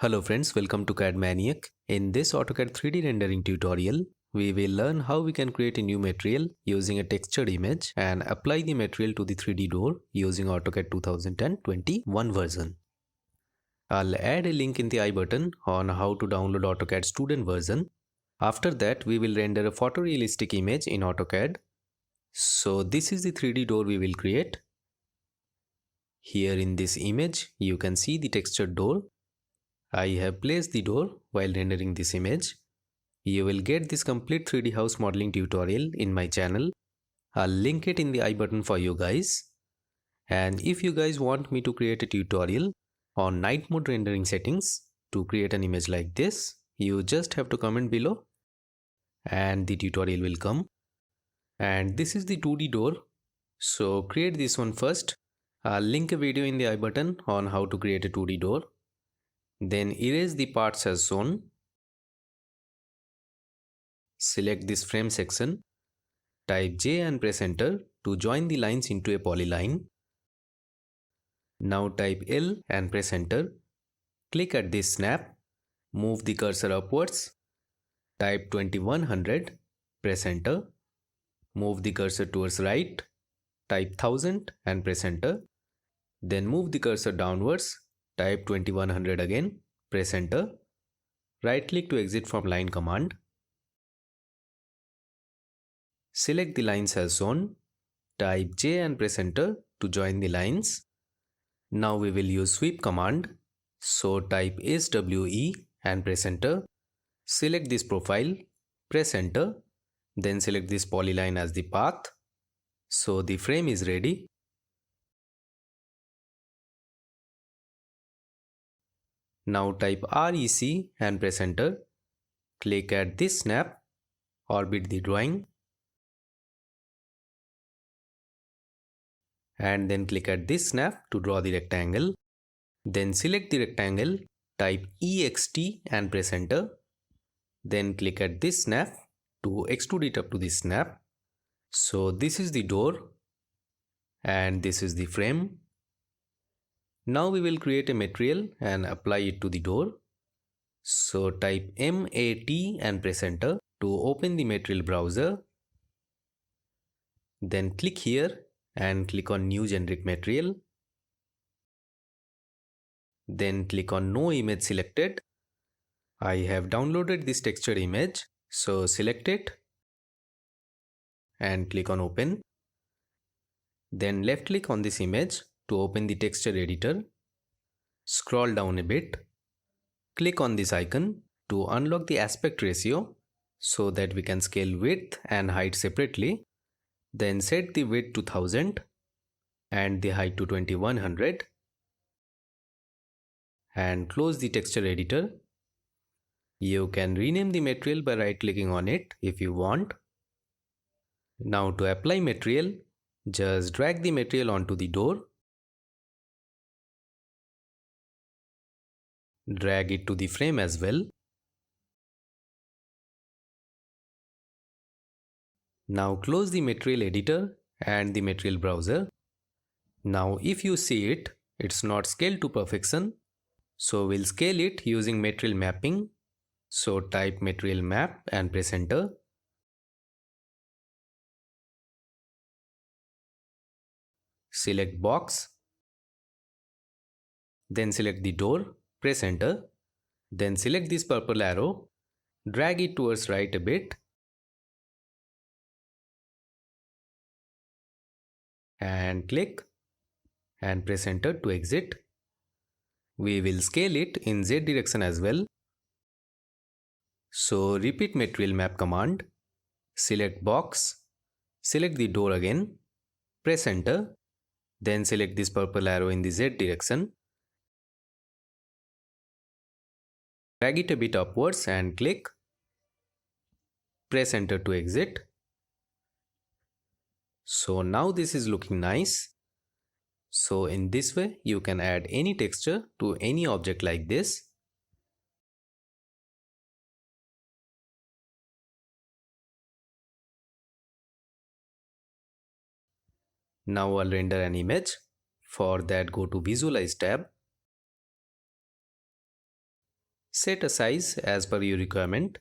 Hello friends, welcome to CAD Maniac. In this AutoCAD 3D rendering tutorial, we will learn how we can create a new material using a textured image and apply the material to the 3D door using AutoCAD 2021 version. I'll add a link in the I button on how to download AutoCAD student version. After that, we will render a photorealistic image in AutoCAD. So this is the 3D door we will create. Here in this image, you can see the textured door. I have placed the door while rendering this image. You will get this complete 3D house modeling tutorial in my channel. I'll link it in the I button for you guys. And if you guys want me to create a tutorial on night mode rendering settings to create an image like this, you just have to comment below and the tutorial will come. And this is the 2D door. So create this one first. I'll link a video in the I button on how to create a 2D door. Then erase the parts as shown. Select this frame section. Type J and press enter to join the lines into a polyline. Now type L and press enter. Click at this snap. Move the cursor upwards. Type 2100. Press enter. Move the cursor towards right. Type 1000 and press enter. Then move the cursor downwards. Type 2100 again, press enter. Right click to exit from line command. Select the lines as shown. Type J and press enter to join the lines. Now we will use sweep command. So type SWE and press enter. Select this profile, press enter. Then select this polyline as the path. So the frame is ready. Now type REC and press enter. Click at this snap, orbit the drawing. And then click at this snap to draw the rectangle. Then select the rectangle, type EXT and press enter. Then click at this snap to extrude it up to this snap. So this is the door and this is the frame. Now we will create a material and apply it to the door. So type MAT and press enter to open the material browser. Then click here and click on new generic material. Then click on no image selected. I have downloaded this textured image, so select it and click on open. Then left click on this image to open the texture editor. Scroll down a bit. Click on this icon to unlock the aspect ratio so that we can scale width and height separately. Then set the width to 1000 and the height to 2100 and close the texture editor. You can rename the material by right clicking on it if you want. Now to apply material, just drag the material onto the door. Drag it to the frame as well. Now close the material editor and the material browser. Now if you see it, it's not scaled to perfection. So we'll scale it using material mapping. So type material map and press enter. Select box. Then select the door, press enter. Then select this purple arrow, drag it towards right a bit. And click and press enter to exit. We will scale it in Z direction as well. So repeat material map command. Select box. Select the door again. Press enter. Then select this purple arrow in the Z direction. Drag it a bit upwards and click. Press enter to exit. So now this is looking nice. So in this way you can add any texture to any object like this. Now I'll render an image. For that, go to Visualize tab. Set a size as per your requirement.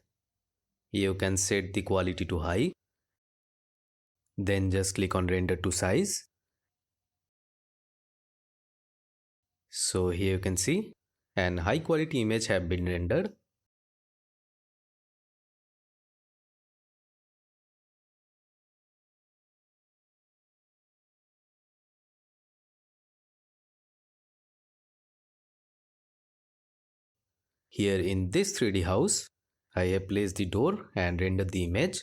You can set the quality to high. Then just click on render to size. So here you can see an high quality image have been rendered. Here in this 3D house, I have placed the door and rendered the image.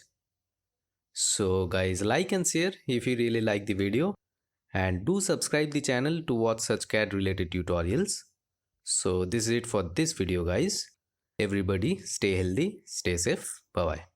So guys, like and share if you really like the video, and do subscribe the channel to watch such CAD related tutorials. So this is it for this video guys. Everybody stay healthy, stay safe. Bye bye.